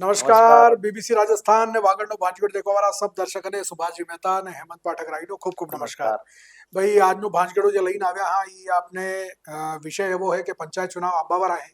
નમસ્કાર. નમસ્કાર બીબીસી રાજસ્થાન ને વાગડનો ભાંજગઢ દેખવાવાળા સબ દર્શકોને સુભાષજી મહેતા અને હેમંત પાઠક રાયનો ખૂબ ખૂબ નમસ્કાર. ભાઈ આજનું ભાંજગઢું જે લઈને આવ્યા હા એ આપને વિષય એવો है કે પંચાયત ચુનાવ આવવાવાળા હે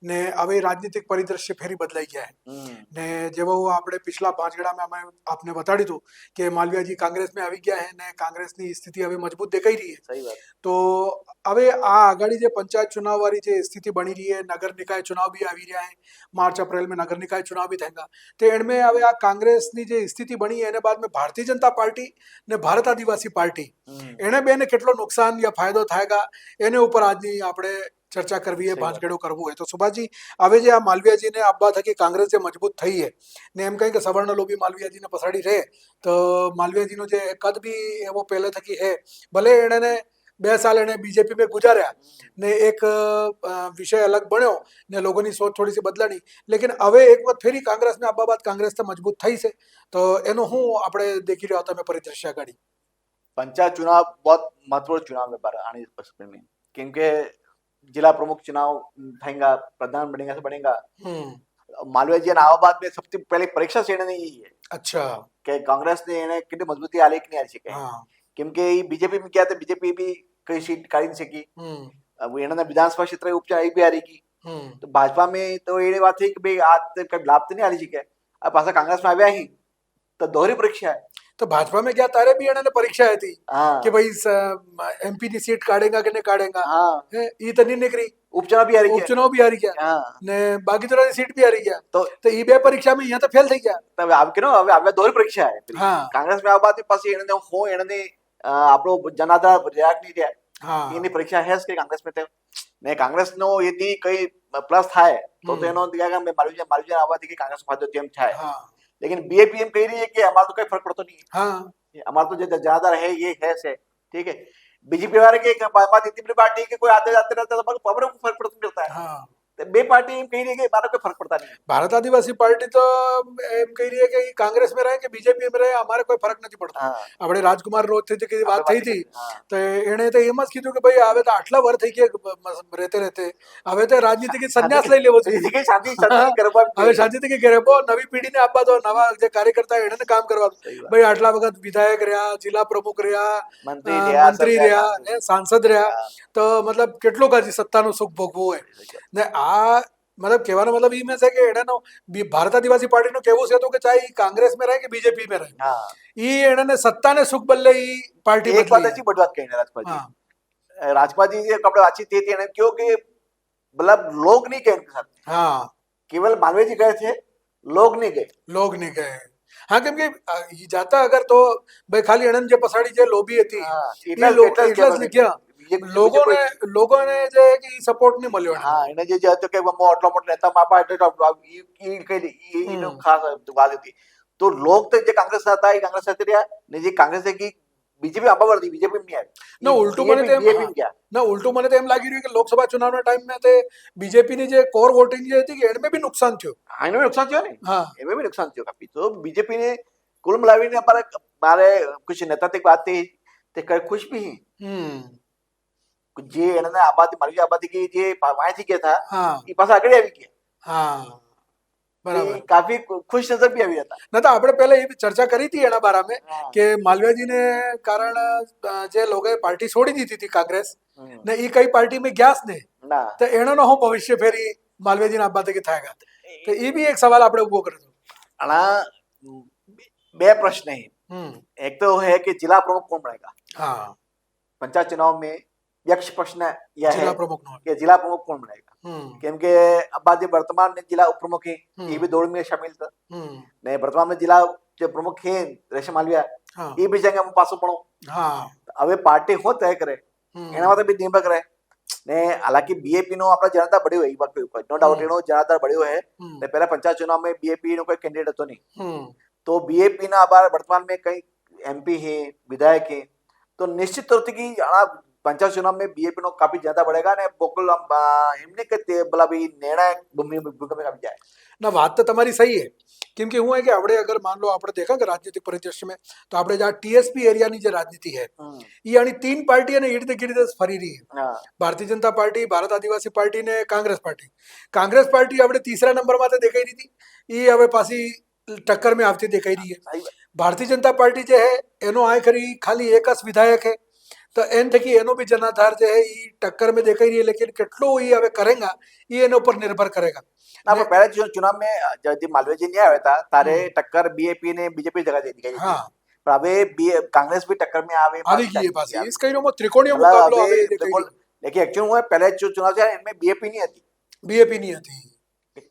ને હવે રાજનીતિક પરિદ્રશ્ય ફેરી બદલાઈ ગયા है ને જેવો આપણે પિછલા ભાંજગડામાં અમે આપને બતાડ્યું હતું કે માલવિયાજી કાંગ્રેસમાં આવી ગયા है ને કાંગ્રેસની સ્થિતિ હવે મજબૂત દેખાઈ રહી है. તો હવે આ આગાડી જે પંચાયત ચुनाव वाली જે સ્થિતિ બની રહી है नगर निकाय चुनाव भी આવી રહ્યા है मार्च अप्रैल में नगर निकाय चुनाव भी થયેगा तो इनमें હવે આ કાંગ્રેસની જે સ્થિતિ બની એને બાદ में ભારતીય જનતા પાર્ટી ને ભારત આદિવાસી પાર્ટી એને બેને કેટલો નુકસાન યા ફાયદો થાયગા એને ઉપર આજની આપણે ચર્ચા કરવી है ભાંજગડો કરવું હોય તો સુભાષજી હવે જે આ માલવિયાજીને આપવા થકી કાંગ્રેસ જે મજબૂત થઈ है ને એમ કહે કે સવર્ણ લોભી માલવિયાજીને પછાડી રહે તો માલવિયાજીનો જે કદ બી એવો પહેલે થકી है ભલે એને 2 साल એને બીજેપી में ગુજાર્યા ને એક વિષય અલગ બન્યો ને લોકોની સોચ થોડી સી બદલાણી લેकिन હવે એક વખત ફેરી કાંગ્રેસ में આપવા બાદ કાંગ્રેસ તો મજબૂત થઈ છે તો એનો હું આપણે દેખી રહ્યા હતા મેં परिदृश्य गाड़ी पंचायत चुनाव बहुत महत्वपूर्ण चुनाव है आने पश्चिम में क्योंकि जिला प्रमुख चुनाव रहेगा प्रधान बनेगा से बनेगा मालवीय जी आवा बाद में सबसे पहले परीक्षा से इन्होंने यही है अच्छा कि कांग्रेस ने इन्हें कितनी मजबूती आले की नहीं आ सके क्योंकि बीजेपी में क्या था बीजेपी भी कई सीट काढ़ी नहीं सकी अब इन्होंने विधानसभा क्षेत्र में उपचुनाव भी आ रही की तो भाजपा में तो ये बात थी कि भाई आज कभी लाभ तो नहीं आ रही सके अब पासा कांग्रेस में आया ही तो दोहरी परीक्षा है तो भाजपा में क्या तारे भी इन्होंने परीक्षा है थी कि भाई एमपी की सीट काढ़ेगा कि नहीं काढ़ेगा ये तो नहीं निकली उपचुनाव भी आ रही उपचुनाव भी आ रही क्या ने बाकी तरह सीट भी आ रही क्या तो ये बे परीक्षा में यहाँ तो फेल थी क्या तब आप क्यों अब आप दोहरी परीक्षा है कांग्रेस में आ बात पास इन्होंने हो इन्होंने આપણો જનાધાર રહ્યા નહીં રહ્યા એની પરીક્ષા હે કે કાંગ્રેસ में ને કાંગ્રેસ નો यदि કઈ પ્લસ થાય તો એનો દિયા મે માલવીયા આવવાથી કે કાંગ્રેસ ફાયદો તેમ થાય लेकिन बीएपीएम कह रही है कि हमारा तो कोई फर्क पड़ता नहीं है हमारा तो जो जनाधार है ये है से ठीक है बीजेपी वाले के बात इतनी बड़ी पार्टी के कोई आते जाते रहते तो हमारे को फर्क पड़ता है बे पार्टी एम कह रही है कि हमारा कोई फर्क पड़ता नहीं भारत आदिवासी पार्टी तो एम कह रही है कि कांग्रेस में रहे कि बीजेपी में रहे हमारे कोई फर्क नहीं पड़ता આપણે રાજકુમાર રોજ થી વાત થઈ હતી તો એને તો એમ જ કીધું કે ભાઈ હવે તો આટલા વર થઈ ગયા રહેતે રહેતે હવે તો રાજનીતિક સંન્યાસ લઈ લેવો છે શાંતિ કરવા હવે શાંતિથી ગરબો નવી પેઢીને આપવા દો નવા જે કાર્યકર્તા એને કામ કરવા ભાઈ આટલા વખત વિધાયક રહ્યા જિલ્લા પ્રમુખ રહ્યા મંત્રી રહ્યા સાંસદ રહ્યા તો મતલબ કેટલું કાજી સત્તાનું સુખ ભોગવું હોય ને આ मतलब कहना मतलब ये में से कि एडनो भारत आदिवासी पार्टी नो केवो से तो कि चाहे कांग्रेस में रहे कि बीजेपी में रहे ये एडने सत्ता ने सुख बल्ले ई पार्टी एक बात अच्छी बड़ी बात कही राजपाल जी जे कपड़े अच्छी थी एने क्यों कि मतलब लोग नहीं गए उनके साथ केवल मालवीय जी गए थे लोग नहीं गए हाँ क्योंकि जाता अगर तो भाई खाली एनन जे पसाड़ी जे लोबी थी क्या लोगों ने जो है कि सपोर्ट नहीं મળ્યો હા એને જે હતો કે મો આટલો મોટો નેતા માપા એટલે ઈ કઈ ઈનો ખાસ વાત હતી તો લોક તો જે કાંગ્રેસ હતા એ કાંગ્રેસ સાથે રહ્યા ને જે કાંગ્રેસ की बीजेपी આપા વર્તી बीजेपी में आया ना उल्टू મને તો એમ લાગી રહ્યું કે લોકસભા ચુનાવના ટાઈમ में તે बीजेपी ની જે કોર વોટિંગ જે હતી કે એમાં भी नुकसान થયો હા એમાં નુકસાન થયો ને હા એમાં भी नुकसान થયો કાફી તો बीजेपी ने कुल मिलाવીને हमारे कुछ नेता तक बात थी ते कर खुश भी જે એને આબાદી માલવી આબાદી की જે माहिती किया था ये पास આગળ આવી ગયા હા बराबर काफी खुश नजर भी આવી હતા ના તો આપણે પહેલા એ ચર્ચા કરી હતી એના બારે में કે માલવિયાજી ને કારણ જે લોકોએ પાર્ટી છોડી દીધી હતી કાંગ્રેસ ને એ કઈ પાર્ટી में ગયા જ ને તો એનો હું ભવિષ્ય ફેરી માલવિયાજી ના આબાદી કે થાયગા તો એ भी एक सवाल આપણે ઉભો કર્યો આના બે પ્રશ્ન है एक तो है कि जिला प्रमुख कौन बनेगा हाँ पंचायत चुनाव में यक्ष प्रश्न यह जिला है प्रमुख कि जिला प्रमुख कौन बनेगा क्योंकि अब जो वर्तमान में जिला उप प्रमुख है ये भी दौड़ में शामिल था नहीं वर्तमान में जिला जो प्रमुख है रेशम मालविया ये भी जाएंगे पासो पड़ो હવે પાર્ટી હો તય કરે એના માટે બી નિર્ભર કરે ને હાલાકી બીએપી નો આપણા જનતા બળ્યો હોય એ વાત કોઈ નો ડાઉટ એનો જનતા બળ્યો है ને પહેલા પંચાયત चुनाव में बीएपी નો કોઈ કેન્ડિડેટ હતો નહીં तो बीएपी ना अब वर्तमान में कई एमपी है विधायक है तो निश्चित तौर की पंचायत चुनाव में बीजेपी નો કાફી જ્યાદા બળેગા ને બોકલ એમને કે તે ભલા ભાઈ નિર્ણાયક ભૂમિકા આવી જાય ના વાત તો તમારી સહી है કેમ કે હું है कि આપણે अगर मान लो આપણે देखा कि राजनीतिक परिदृश्य में तो આપણે जहाँ टीएसपी एरिया ની જે રાજનીતિ है ये यानी 3 पार्टी ने इर्द गिर्द फरी रही है भारतीय जनता पार्टी भारत आदिवासी पार्टी ने कांग्रेस पार्टी આપણે तीसरा नंबर માં દેખાઈ રહી હતી ये હવે પાછી टक्कर में આવતી દેખાઈ રહી है भारतीय जनता पार्टी જે है એનો આ ખરી ખાલી એક જ વિધાયક है તો એન થકી એનો બી જનાધાર જે है એ टक्कर में દેખાઈ રહી है लेकिन કેટલો ये હવે કરેगा ये એના ઉપર નિર્ભર કરેगा આપણે પહેલા ચુનાવ में जब मालवीय नहीं आया था तारे टक्कर बीएपी ने बीजेपी जगह दे दी हाँ पर હવે कांग्रेस भी टक्कर में आवे આવી ગઈ પાછી इस कई में त्रिकोणीय मुकाबलो આવે लेकिन एक्चुअली हुआ पहले जो चुनाव था इनमें बीएपी नहीं आती बीएपी नहीं आती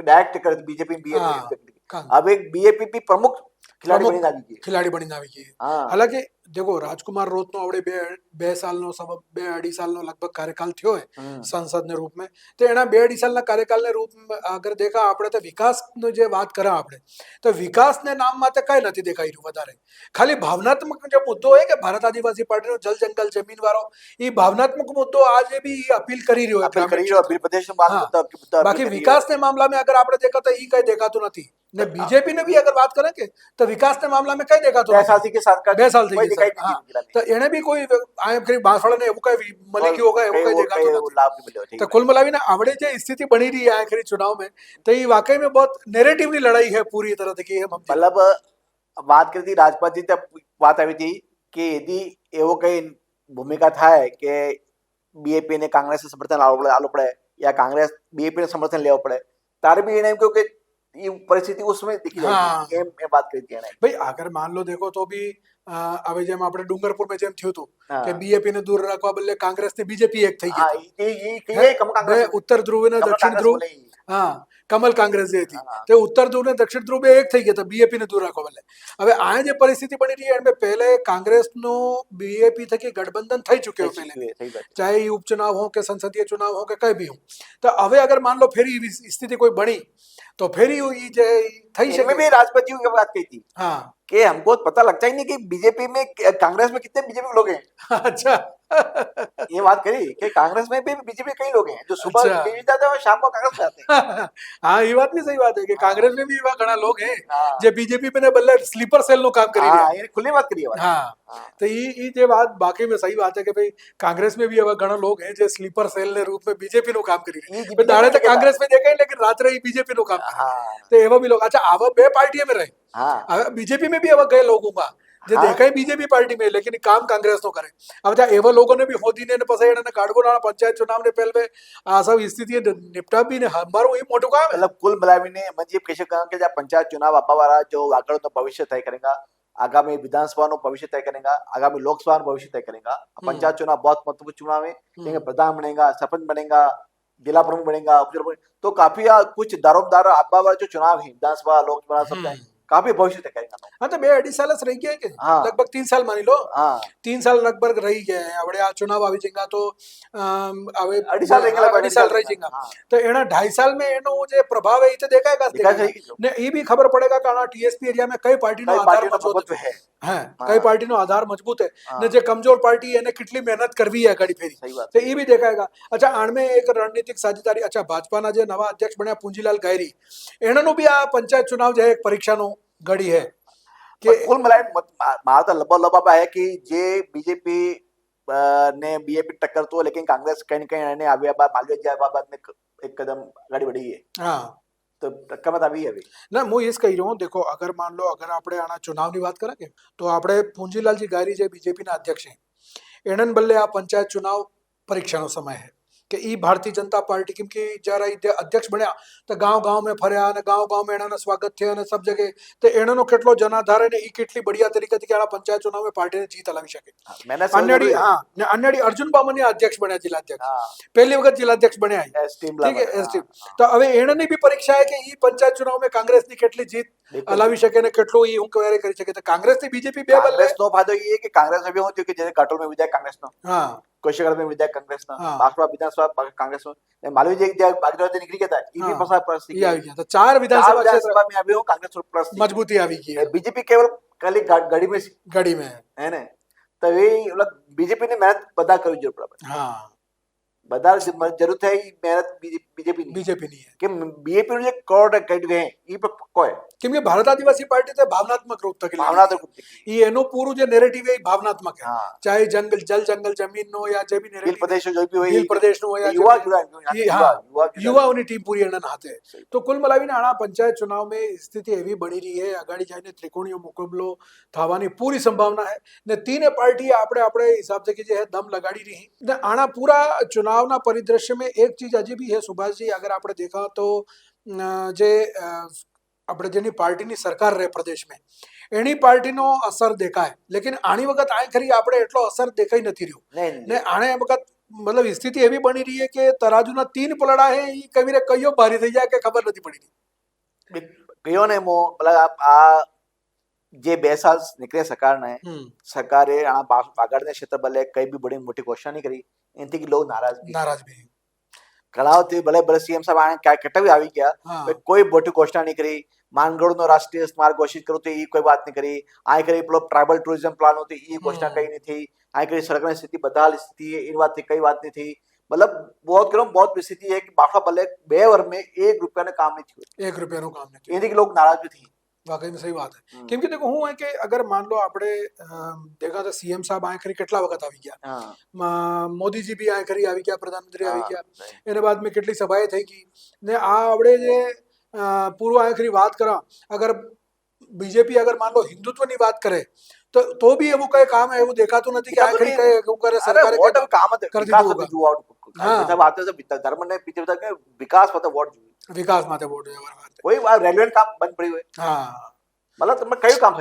डायरेक्ट टक्कर बीजेपी बीएपी अब एक बीएपी भी प्रमुख खिलाड़ी बनी આવી ગઈ हालांकि देखो राजकुमार रोत नो आवड़े બે સાલનો સબબ 2-2.5 સાલનો લગભગ કાર્યકાલ થયો है संसद ने रूप में तो एना 2-2.5 સાલના કાર્યકાલ ने रूप में अगर देखा આપણે તો વિકાસનો જે વાત કરા આપણે તો વિકાસને નામ માતે કઈ નથી દેખાઈ રહ્યું વધારે ખાલી ભાવનાત્મક જે મુદ્દો है कि भारत आदिवासी पार्टी नो जल जंगल जमीन वारो ये भावनात्मक मुद्दो आज भी अपील करी રહ્યો अपील प्रदेश में बात बाकी विकास ने मामला में अगर આપણે देखा तो ई कई देखाતું નથી ने बीजेपी ने भी अगर बात करें के तो विकास ने मामला में कई देखाતું નથી 2 साल के साथ 2 साल થઈ ગયા तो એને भी कोई आए फिर बांसवाड़ा ने એવું કઈ મળી ગયું होगा એવું કઈ દેખાતું નથી लाभ नहीं मिले तो कुल मिलाવીને आवड़े जो स्थिति बनी रही है आखिरी चुनाव में तो ये वाकई में बहुत नेरेटिव लड़ाई है पूरी तरह से की है मतलब बात करी थी राजपाल जी तब बात आई थी कि यदि एवो कई भूमिका था कि बीएपी ने कांग्रेस से समर्थन आलो पड़े या कांग्रेस बीएपी ने समर्थन लेवा पड़े तारे भी इन्हें क्योंकि ये परिस्थिति उसमें दिखी जाएगी ये बात करी थी भाई अगर मान लो देखो तो भी હવે જેમ આપણે ડુંગરપુર में જેમ થયું હતું કે બીએપી ને દૂર રાખવા બદલે કાંગ્રેસ થી બીજેપી એક થઈ ગઈ ઉત્તર ધ્રુવ ને દક્ષિણ ધ્રુવ હા કમલ કાંગ્રેસ જે હતી તે ઉત્તર ધ્રુવ ને દક્ષિણ ધ્રુવ એક થઈ ગયા હતા બીએપી ને દૂર રાખવા બદલે હવે આ જે પરિસ્થિતિ બની રહી है पहले कांग्रेस नो बीएपी थकी गठबंधन થઈ ચુક્યો पहले चाहे उपचुनाव हो के संसदीय चुनाव हो के कई भी हो तो હવે अगर मान लो फिर स्थिति कोई बनी तो फिर ये जो थई इसमें भी राजपति की बात कही थी हाँ कि हमको पता लगता ही नहीं कि बीजेपी में कांग्रेस में कितने बीजेपी के लोग हैं अच्छा ये बात करी कि कांग्रेस में भी बीजेपी कई लोग हैं जो सुबह बीजेपी जाते हैं और शाम को कांग्रेस जाते हैं हाँ ये बात भी सही बात है कि कांग्रेस में भी एवा घना लोग हैं जो बीजेपी में बदले स्लीपर सेल नो काम करी रहा है खुली बात करी है हाँ तो ये जे बात बाकी में सही बात है कि भाई कांग्रेस में भी एवा घना लोग हैं जो स्लीपर सेल ने रूप में बीजेपी नो काम करी रहे हैं दाड़े तो कांग्रेस में देखे लेकिन रात रही बीजेपी नो काम तो एवा भी लोग अच्छा आवा बे पार्टी में रहे बीजेपी में भी एवा गए लोगों का जो देखा है बीजेपी पार्टी में लेकिन काम कांग्रेस तो करे अब जा एवा लोगों ने भी होदी ने पसाई ने काढगो ना पंचायत चुनाव ने पहले आ सब स्थिति निपटा भी ने हमारो ये मोटो काम मतलब कुल मिलाવીને મંજી કેશે કામ કે जा पंचायत चुनाव આપવા વાળા जो આગળનો ભવિષ્ય તય करेगा आगामी विधानसभा नो भविष्य तय करेगा आगामी लोकसभा नो भविष्य तय करेगा पंचायत चुनाव बहुत महत्वपूर्ण चुनाव है इसमें प्रधान बनेगा सरपंच बनेगा जिला प्रमुख बनेगा तो काफी कुछ दारोमदार आपा वाला जो चुनाव है विधानसभा लोकसभा सब काफी भविष्य तय करेगा हाँ तो 2-2.5 साल रही गया कि लगभग 3 साल मानी लो 3 साल लगभग रही गए अब आ चुनाव આવી જંગા तो હવે 2.5 साल रही जंगा तो एना 2.5 साल में एनो जे प्रभाव है इते देखाएगा ने ये भी खबर पड़ेगा कि टीएसपी एरिया में कई पार्टी नो आधार मजबूत है कई पार्टी नो आधार मजबूत है ने जे कमजोर पार्टी है ने कितली मेहनत करवी है घड़ी फेरी तो ये भी देखाएगा अच्छा आण में एक रणनीतिक साझेदारी अच्छा भाजपा ना जे नवा अध्यक्ष बन्या पूंजीलाल गायरी एनो भी आ पंचायत चुनाव जे एक परीक्षा नो घड़ी है कि कुल मिलाए मारा तो लबा है कि जे बीजेपी ने बीएपी टक्कर तो लेकिन कांग्रेस कहीं कहीं ने आवे बाद मालवीय जी बाद में एक कदम गाड़ी बढ़ी है हाँ तो टक्कर मत આવી अभी ना હું એ જ કહી રહ્યો देखो अगर मान लो अगर આપણે આના ચુનાવની વાત કરે કે તો આપણે પૂંજીલાલજી ગાયરી જે બીજેપીના અધ્યક્ષ છે એનન બલ્લે આ પંચાયત ચુનાવ પરીક્ષાનો સમય है कि ई भारतीय जनता पार्टी क्योंकि जरा अध्यक्ष बन्या तो गांव-गांव में फर्या ने गांव-गांव में एना स्वागत थे ने सब जगह तो एनो केटलो जनाधार ने ई केटली बढ़िया तरीके थी कि आ पंचायत चुनाव में पार्टी ने जीत लावी सके मैंने अन्यडी हां ने अन्यडी अर्जुन बामनिया अध्यक्ष बन्या जिला अध्यक्ष पहली वक्त जिला अध्यक्ष बन्या ठीक है एस टीम तो હવે એની भी परीक्षा है कि ई पंचायत चुनाव में कांग्रेस ની કેટલી જીત લાવી શકે ને કેટલો ई હું ક્વેરી કરી શકે તો कांग्रेस થી बीजेपी બે બદલે कांग्रेस नो फायदो ये है कि कांग्रेस में भी होती है कि जैसे काटोल में विधायक कांग्रेस नो हां कोशिशगढ़ में विधायक कांग्रेस ना बांसवाड़ा विधानसभा कांग्रेस में मालवीय जी एक बागेश्वर से निकली गया था ईपी फसा परिस्थिति ये आ गया तो 4 विधानसभा क्षेत्र में अभी हो कांग्रेस प्लस मजबूती आ गई है बीजेपी केवल खाली गाड़ी में है है ना તો એ બીજેપી ની મહેનત બધા કરવી જરૂર પડે. હા, બધા જરૂર થાય એ મહેનત બીજેપી ની કે બીજેપી નું જે કરોડ કરી રહે એ પણ કોઈ કેમ કે ભારત આદિવાસી પાર્ટી તે ભાવનાત્મક રૂપ તક ભાવનાત્મક એ એનું પૂરું જે નેરેટિવ એ ભાવનાત્મક છે. હા, ચાહે જંગલ જમીન નો યા જે બી ભીલ નેરેટિવ પ્રદેશ જોઈતું હોય ભીલ પ્રદેશ નો હોય યુવા યુવાઓની ટીમ પૂરી એના હાથે. તો कुल मिलाવીને આના પંચાયત चुनाव में स्थिति એવી બની રહી है આગાડી જઈને ત્રિકોણીય મુકાબલો થવાની પૂરી સંભાવના है ને तीन पार्टी આપણે हिसाब से જે है दम लगाड़ी रही ने आना पूरा चुनावના परिदृश्य में एक चीज अजीब ही है सुभाष जी अगर આપણે देखा तो જે આપણે જેની પાર્ટીની સરકાર રહે પ્રદેશમાં એની પાર્ટીનો અસર દેખાય લેकिन આની વખત આ ખરી આપણે એટલો અસર દેખાઈ નથી રહ્યો ને આને વખત मतलब स्थिति એવી બની રહી है કે તરાજુના तीन પલડા है એ કવિરે કયો ભારી થઈ જાય કે ખબર નથી પડી રહી. કયો ને મો મતલબ આ જે 2 સાલ નીકળે સરકારે આગળના ક્ષેત્ર ભલે કઈ બી બડી મોટી ઘોષણા નહીં કરી એનાથી લોકો નારાજ બી કળાવથી ભલે સીએમ સાહેબ આને કેટલા બી આવી ગયા કોઈ મોટી ઘોષણા નહીં કરી. માનગઢનો રાષ્ટ્રીય સ્મારક ઘોષિત કર્યું તો એ કોઈ વાત નહીં કરી. આ કરી પેલો ટ્રાઇબલ ટુરિઝમ પ્લાન હતો એ ઘોષણા કઈ નહીં થઈ. આ કરી સરકારની સ્થિતિ બધા સ્થિતિ એ વાત કઈ વાત नहीं थी. मतलब बहुत स्थिति है कि बाफा भले 2 वर्ष में 1 रुपया ने काम नहीं थी. 1 रुपया નું કામ નથી. એથી लोग नाराज भी थी. वाकई में सही बात है. કેમ કે देखो હું है कि अगर मान लो આપણે देखा तो सीएम साहब આય કરી કેટલા વખત આવી ગયા. મોદીજી બી આય કરી આવી ગયા, પ્રધાનમંત્રી આવી ગયા. એના બાદ में કેટલી સભાએ થઈ ગઈ ને આ આપણે જે પૂર્વ આય કરી વાત કરા અગર बीजेपी अगर मान लो हिंदुत्वની વાત કરે તો भी એવું કઈ કામ એવું દેખાતું નથી કે આખરી કઈ એવું કરે સરકારે વોટ કામ કરી દીધું હોगा. હા વાત તો ધર્મ ને પીછે કે વિકાસ માટે વોટ જોઈએ. વિકાસ માટે વોટ જોઈએ. કોઈ રેલવે કામ બંધ પડ્યું હોય. હા मतलब તમે કયું કામ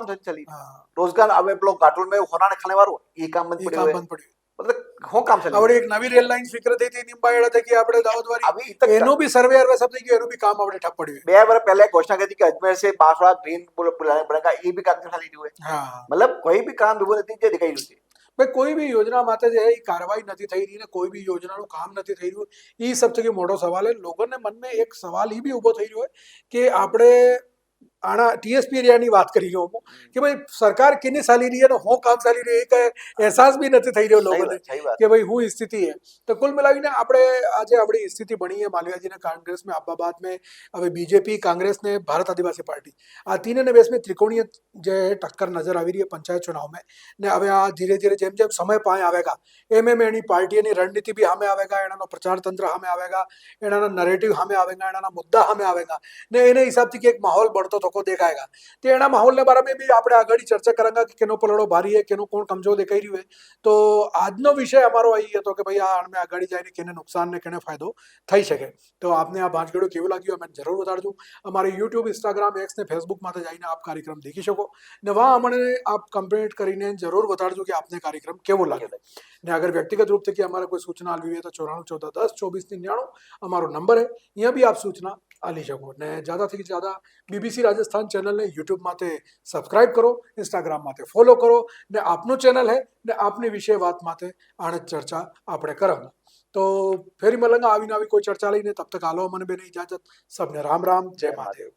થયું ચલી રોજગાર હવે પેલો ઘાટોલ में होना ने खाने वाળું એ કામ બંધ પડ્યું. मतलब હું કામ ચાલે આપણે એક નવી રેલ લાઈન સ્વીકૃત થઈ હતી નિંબાયેડા થી કે આપણે દાહોદવાળી એનું બી સર્વે અરવે सब થઈ ગયું એનું બી કામ આપણે ઠપ પડ્યું. 2 વર્ષ પહેલા ઘોષણા કરી કે અજમેર से बांसवाड़ा ग्रीन पुल बनेगा ये भी काम खाली हुए. हाँ मतलब कोई भी काम विभो નથી જે દેખાઈ રહ્યું છે. ભાઈ કોઈ બી યોજના માટે જે એ કાર્યવાહી નથી થઈ રહી ને કોઈ બી યોજનાનું કામ નથી થઈ રહ્યું એ સૌથી મોટો સવાલ है. લોકોને મનમાં એક સવાલ એ બી ઉભો થઈ રહ્યો કે આપણે આના ટીએસપી એરિયાની વાત કરી રહ્યો હું કે ભાઈ સરકાર કેની ચાલી રહી है ને હું કામ ચાલી રહ્યું એ અહેસાસ બી નથી થઈ રહ્યો લોકોને કે ભાઈ હું સ્થિતિ है. તો કુલ મિલાવીને આપણે આજે આપણી સ્થિતિ બની है मालवीयाजीને कांग्रेस में आपा बाद में હવે बीजेपी कांग्रेस ने भारत आदिवासी पार्टी આ तीनને बेस में त्रिकोणीय જે ટક્કર નજર આવી રહી है पंचायत चुनाव में ને હવે આ ધીરે ધીરે જેમ જેમ સમય પાય આવેગા એમ એની પાર્ટીની રણનીતિ બી સામે આવેગા, એનાનો પ્રચાર તંત્ર સામે આવેગા, એનાના નરેટિવ સામે આવેગા, એનાના મુદ્દા સામે આવેગા ને એને હિસાબથી કે એક માહોલ बढ़तो तो દેખાएगा. तो એના માહોલને બારે में भी આપણે આગળ ચર્ચા કરાંગા કે કેનો પલડો ભારી है કેનો કોણ કમજોર દેખાઈ રહ્યું है. તો આજનો વિષય અમારો અહીં હતો કે ભાઈ આ આણમે આગળ જઈને કેને નુકસાન ને કેને ફાયદો થઈ શકે. તો આપને આ ભાંજગડો કેવું લાગ્યું અમે જરૂર બતાડજો. અમારી YouTube, Instagram, X ને Facebook માં જઈને આપ કાર્યક્રમ દેખી શકો ને વहाँ અમને આપ કમેન્ટ કરીને જરૂર બતાડજો કે આપને કાર્યક્રમ કેવો લાગ્યો. ને अगर व्यक्तिगत रूप से कि हमारा कोई सूचना आलवी है तो 94 14 10 24 99 हमारो नंबर है. यहाँ भी आप सूचना आली सको ने ज़्यादा थी ज़्यादा BBC राजस्थान चैनल ने यूट्यूब माते सब्सक्राइब करो, इंस्टाग्राम माते फॉलो करो ने आपनो चैनल है ने आपने विषय बात माते आने चर्चा आपणे करेंगे. तो फेरी मलंगा आवी नवी कोई चर्चा लईने तब तक आलो मन बेने इजाजत. सबने राम राम, जय महादेव.